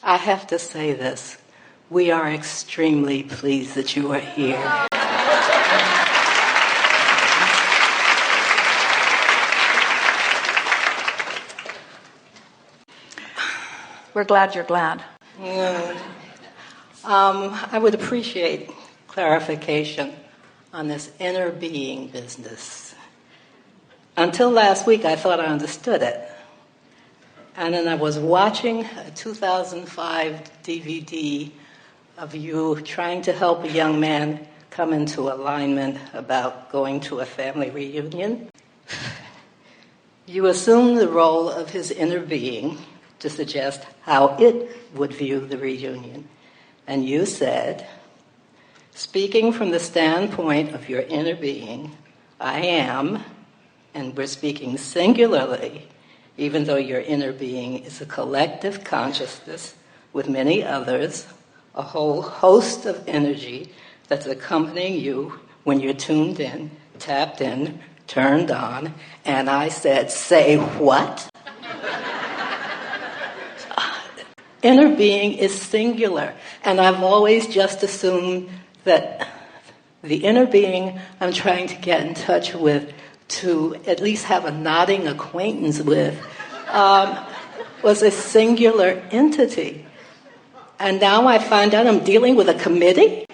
I have to say this. We are extremely pleased that you are here. We're glad you're glad. I would appreciate clarification on this inner being business. Until last week, I thought I understood it. And then I was watching a 2005 DVD of you trying to help a young man come into alignment about going to a family reunion. You assumed the role of his inner being to suggest how it would view the reunion. And you said, speaking from the standpoint of your inner being, I am, and we're speaking singularly, even though your inner being is a collective consciousness with many others, a whole host of energy that's accompanying you when you're tuned in, tapped in, turned on, and I said, say what? Inner being is singular, and I've always just assumed that the inner being I'm trying to get in touch with, to at least have a nodding acquaintance with, was a singular entity. And now I find out I'm dealing with a committee?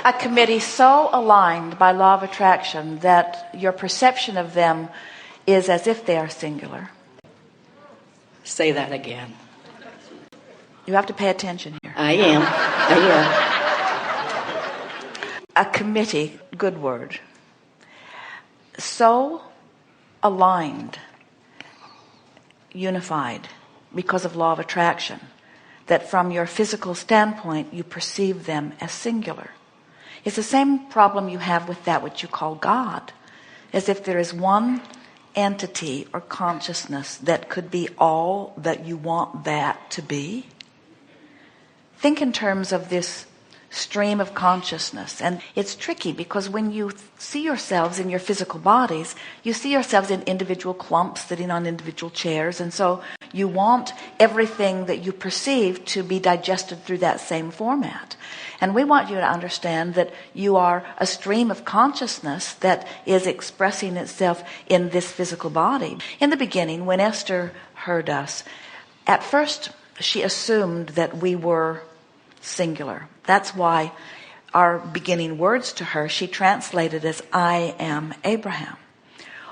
A committee so aligned by law of attraction that your perception of them is as if they are singular. Say that again. You have to pay attention here. I am. A committee, good word, so aligned, unified, because of law of attraction, that from your physical standpoint you perceive them as singular. It's the same problem you have with that which you call God, as if there is one entity or consciousness that could be all that you want that to be. Think in terms of this stream of consciousness, and it's tricky because when you see yourselves in your physical bodies, you see yourselves in individual clumps sitting on individual chairs, and so you want everything that you perceive to be digested through that same format. And we want you to understand that you are a stream of consciousness that is expressing itself in this physical body. In the beginning, when Esther heard us, at first she assumed that we were singular. That's why our beginning words to her, she translated as, I am Abraham.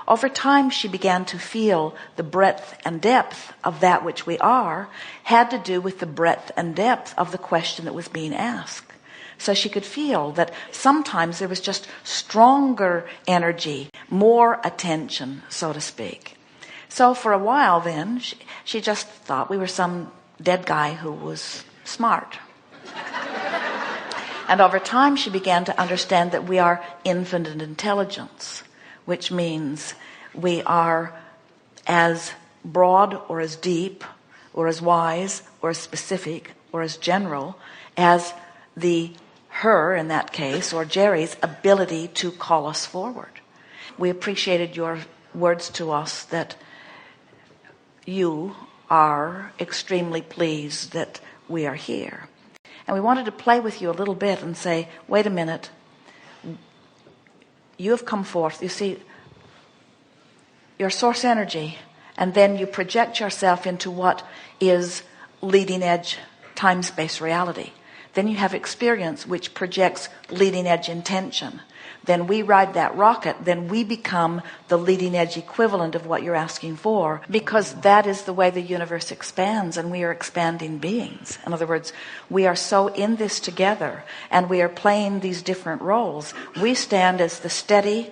Over time, she began to feel the breadth and depth of that which we are had to do with the breadth and depth of the question that was being asked. So she could feel that sometimes there was just stronger energy, more attention, so to speak. So for a while then, she just thought we were some dead guy who was smart. And over time, she began to understand that we are infinite intelligence, which means we are as broad or as deep or as wise or as specific or as general as her, in that case, or Jerry's ability to call us forward. We appreciated your words to us that you are extremely pleased that we are here. And we wanted to play with you a little bit and say, wait a minute, you have come forth. You see, your source energy, and then you project yourself into what is leading edge time-space reality. Then you have experience, which projects leading edge intention. Then we ride that rocket, then we become the leading edge equivalent of what you're asking for, because that is the way the universe expands, and we are expanding beings. In other words, we are so in this together, and we are playing these different roles. We stand as the steady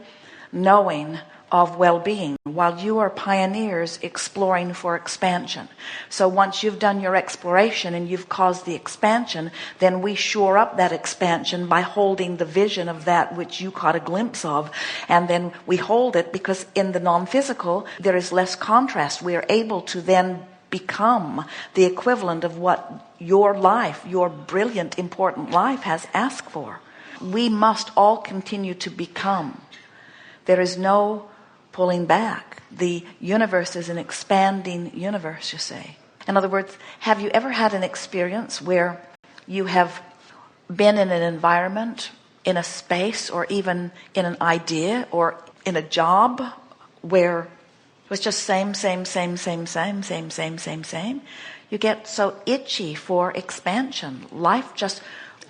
knowing of well-being, while you are pioneers exploring for expansion. So once you've done your exploration and you've caused the expansion, then we shore up that expansion by holding the vision of that which you caught a glimpse of, and then we hold it because in the non-physical there is less contrast. We are able to then become the equivalent of what your life, your brilliant, important life has asked for. We must all continue to become. There is no pulling back. The universe is an expanding universe, you see. In other words, have you ever had an experience where you have been in an environment, in a space, or even in an idea, or in a job where it was just same? You get so itchy for expansion. Life just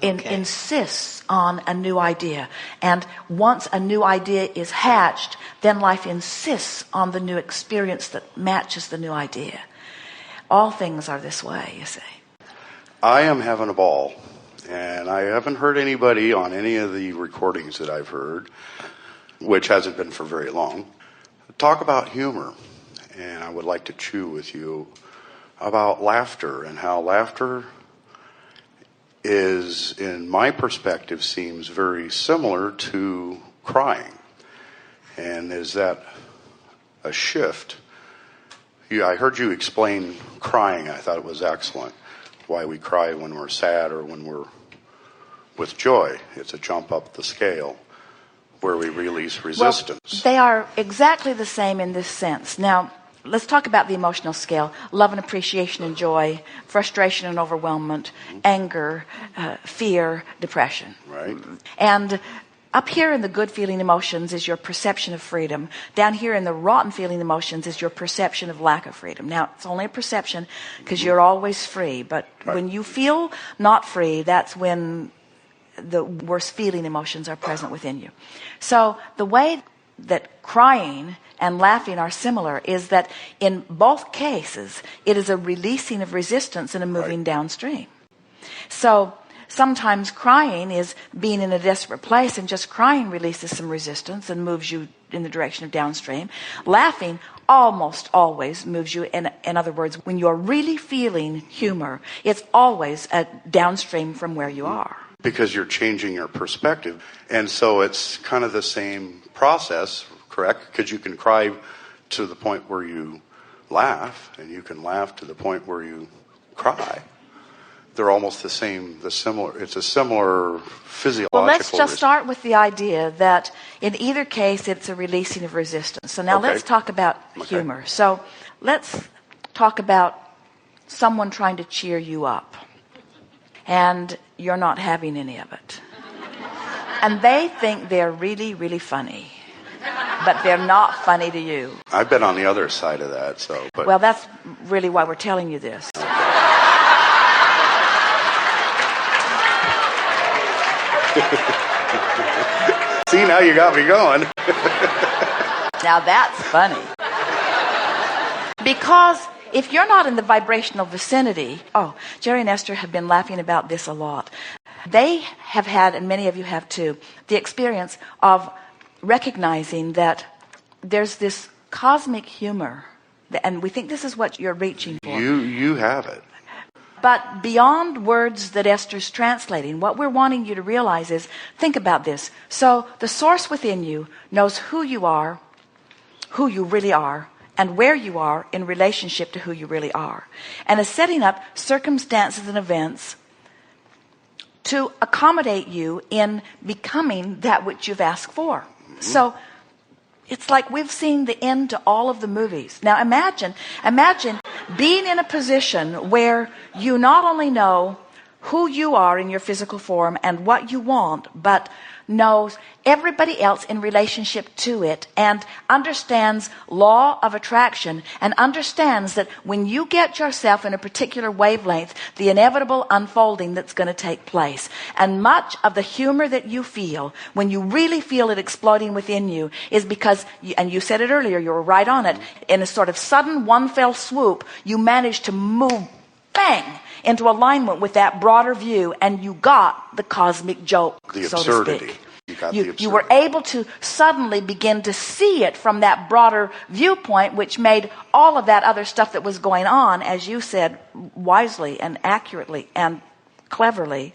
insists on a new idea. And once a new idea is hatched, then life insists on the new experience that matches the new idea. All things are this way, you see. I am having a ball. And I haven't heard anybody on any of the recordings that I've heard, which hasn't been for very long, talk about humor. And I would like to chew with you about laughter and how laughter is, in my perspective, seems very similar to crying. And is that a shift? I heard you explain crying. I thought it was excellent. Why we cry when we're sad or when we're with joy. It's a jump up the scale where we release resistance. Well, they are exactly the same in this sense. Now, let's talk about the emotional scale. Love and appreciation and joy, frustration and overwhelmment, anger, fear, depression. Right. And up here in the good feeling emotions is your perception of freedom. Down here in the rotten feeling emotions is your perception of lack of freedom. Now, it's only a perception because you're always free. But when you feel not free, that's when the worst feeling emotions are present within you. So the way that crying and laughing are similar is that in both cases, it is a releasing of resistance and a moving downstream. So sometimes crying is being in a desperate place, and just crying releases some resistance and moves you in the direction of downstream. Laughing almost always moves you, in other words, when you're really feeling humor, it's always a downstream from where you are. Because you're changing your perspective. And so it's kind of the same process, correct? Because you can cry to the point where you laugh, and you can laugh to the point where you cry. They're almost the same, it's a similar physiological. Well, let's just start with the idea that in either case, it's a releasing of resistance. So now let's talk about humor. So let's talk about someone trying to cheer you up, and you're not having any of it. And they think they're really, really funny, but they're not funny to you. I've been on the other side of that, so. But. Well, that's really why we're telling you this. See, now you got me going. Now that's funny. Because if you're not in the vibrational vicinity, Jerry and Esther have been laughing about this a lot. They have had, and many of you have too, the experience of recognizing that there's this cosmic humor, and we think this is what you're reaching for. You have it. But beyond words that Esther's translating, what we're wanting you to realize is, think about this. So the source within you knows who you are, who you really are, and where you are in relationship to who you really are. And is setting up circumstances and events to accommodate you in becoming that which you've asked for. Mm-hmm. So it's like we've seen the end to all of the movies. Now imagine being in a position where you not only know who you are in your physical form and what you want, but knows everybody else in relationship to it, and understands law of attraction, and understands that when you get yourself in a particular wavelength, the inevitable unfolding that's going to take place. And much of the humor that you feel, when you really feel it exploding within you, is because, and you said it earlier, you were right on it, in a sort of sudden one fell swoop, you managed to move, bang, into alignment with that broader view, and you got the cosmic joke, the so absurdity. to speak. You were able to suddenly begin to see it from that broader viewpoint, which made all of that other stuff that was going on, as you said, wisely and accurately and cleverly,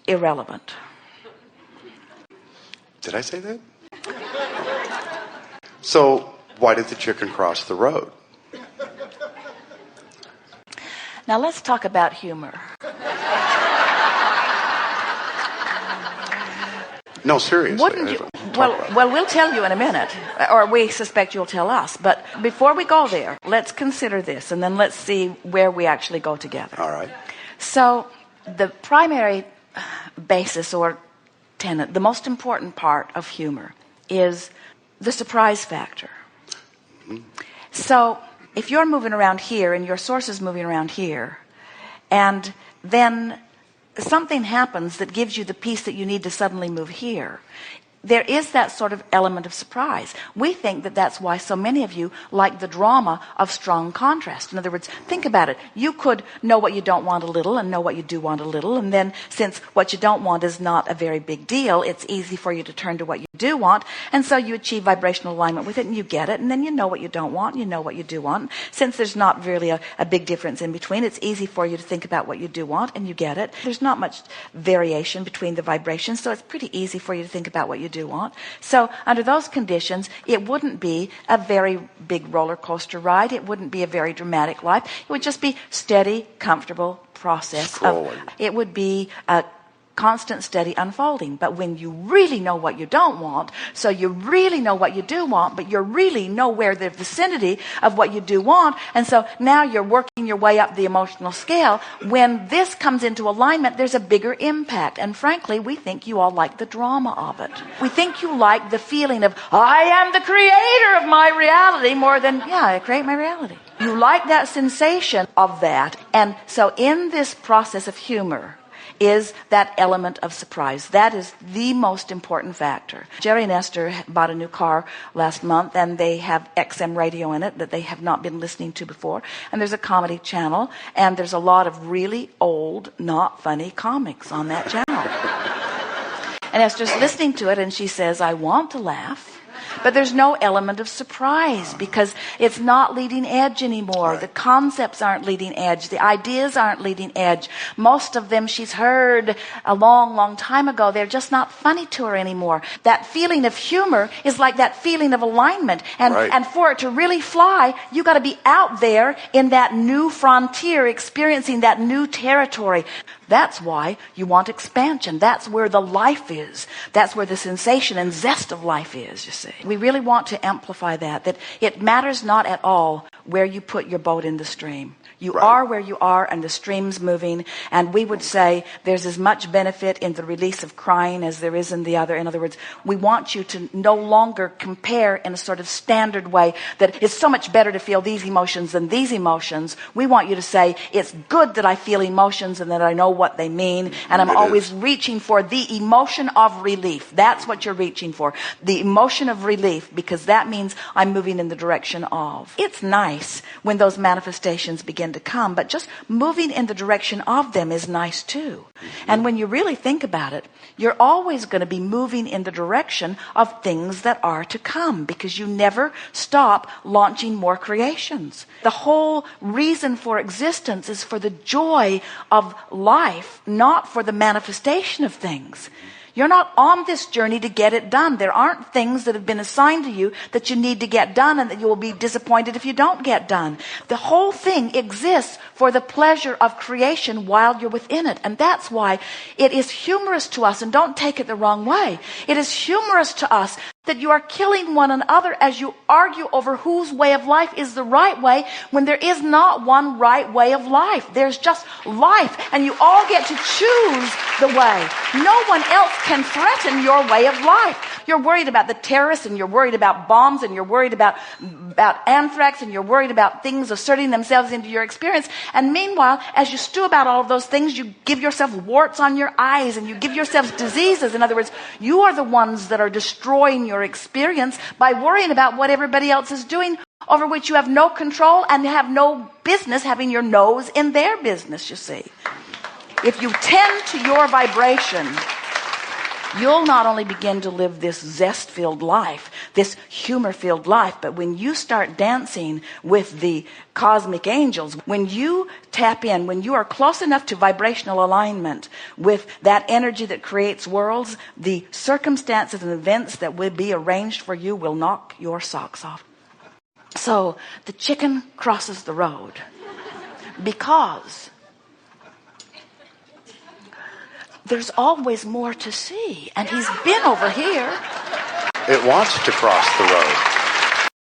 irrelevant. Did I say that? So why did the chicken cross the road? Now let's talk about humor. No, seriously. Wouldn't you? Well, we'll tell you in a minute, or we suspect you'll tell us. But before we go there, let's consider this, and then let's see where we actually go together. All right. So the primary basis or tenet, the most important part of humor is the surprise factor. So if you're moving around here and your source is moving around here, and then something happens that gives you the piece that you need to suddenly move here, there is that sort of element of surprise. We think that that's why so many of you like the drama of strong contrast. In other words, think about it. You could know what you don't want a little and know what you do want a little, and then since what you don't want is not a very big deal, it's easy for you to turn to what you do want, and so you achieve vibrational alignment with it and you get it, and then you know what you don't want, you know what you do want. Since there's not really a big difference in between, it's easy for you to think about what you do want and you get it. There's not much variation between the vibrations, so it's pretty easy for you to think about what you do want. So under those conditions, it wouldn't be a very big roller coaster ride. It wouldn't be a very dramatic life. It would just be steady, comfortable process. It would be a constant, steady unfolding. But when you really know what you don't want, so you really know what you do want, but you're really nowhere the vicinity of what you do want, and so now you're working your way up the emotional scale. When this comes into alignment, there's a bigger impact. And frankly, we think you all like the drama of it. We think you like the feeling of, I am the creator of my reality, more than, yeah, I create my reality. You like that sensation of that. And so in this process of humor is that element of surprise. That is the most important factor. Jerry and Esther bought a new car last month, and they have XM radio in it that they have not been listening to before. And there's a comedy channel, and there's a lot of really old, not funny comics on that channel. And Esther's listening to it, and she says, I want to laugh, but there's no element of surprise because it's not leading edge anymore. Right. The concepts aren't leading edge. The ideas aren't leading edge. Most of them she's heard a long, long time ago. They're just not funny to her anymore. That feeling of humor is like that feeling of alignment. And for it to really fly, you got to be out there in that new frontier, experiencing that new territory. That's why you want expansion. That's where the life is. That's where the sensation and zest of life is, you see. We really want to amplify that it matters not at all where you put your boat in the stream. You are where you are, and the stream's moving. And we would say there's as much benefit in the release of crying as there is in the other. In other words, we want you to no longer compare in a sort of standard way that it's so much better to feel these emotions than these emotions. We want you to say, it's good that I feel emotions and that I know what they mean. And I'm always reaching for the emotion of relief. That's what you're reaching for. The emotion of relief, because that means I'm moving in the direction of. It's nice when those manifestations begin to come, but just moving in the direction of them is nice too. And when you really think about it, you're always going to be moving in the direction of things that are to come, because you never stop launching more creations. The whole reason for existence is for the joy of life, not for the manifestation of things. You're not on this journey to get it done. There aren't things that have been assigned to you that you need to get done and that you will be disappointed if you don't get done. The whole thing exists for the pleasure of creation while you're within it. And that's why it is humorous to us, and don't take it the wrong way. It is humorous to us that you are killing one another as you argue over whose way of life is the right way, when there is not one right way of life. There's just life, and you all get to choose the way. No one else can threaten your way of life. You're worried about the terrorists, and you're worried about bombs, and you're worried about anthrax, and you're worried about things asserting themselves into your experience. And meanwhile, as you stew about all of those things, you give yourself warts on your eyes, and you give yourselves diseases. In other words, you are the ones that are destroying your experience by worrying about what everybody else is doing, over which you have no control and have no business having your nose in their business, you see. If you tend to your vibration, you'll not only begin to live this zest-filled life, this humor-filled life, but when you start dancing with the cosmic angels, when you tap in, when you are close enough to vibrational alignment with that energy that creates worlds, the circumstances and events that will be arranged for you will knock your socks off. So the chicken crosses the road because there's always more to see. And he's been over here. It wants to cross the road.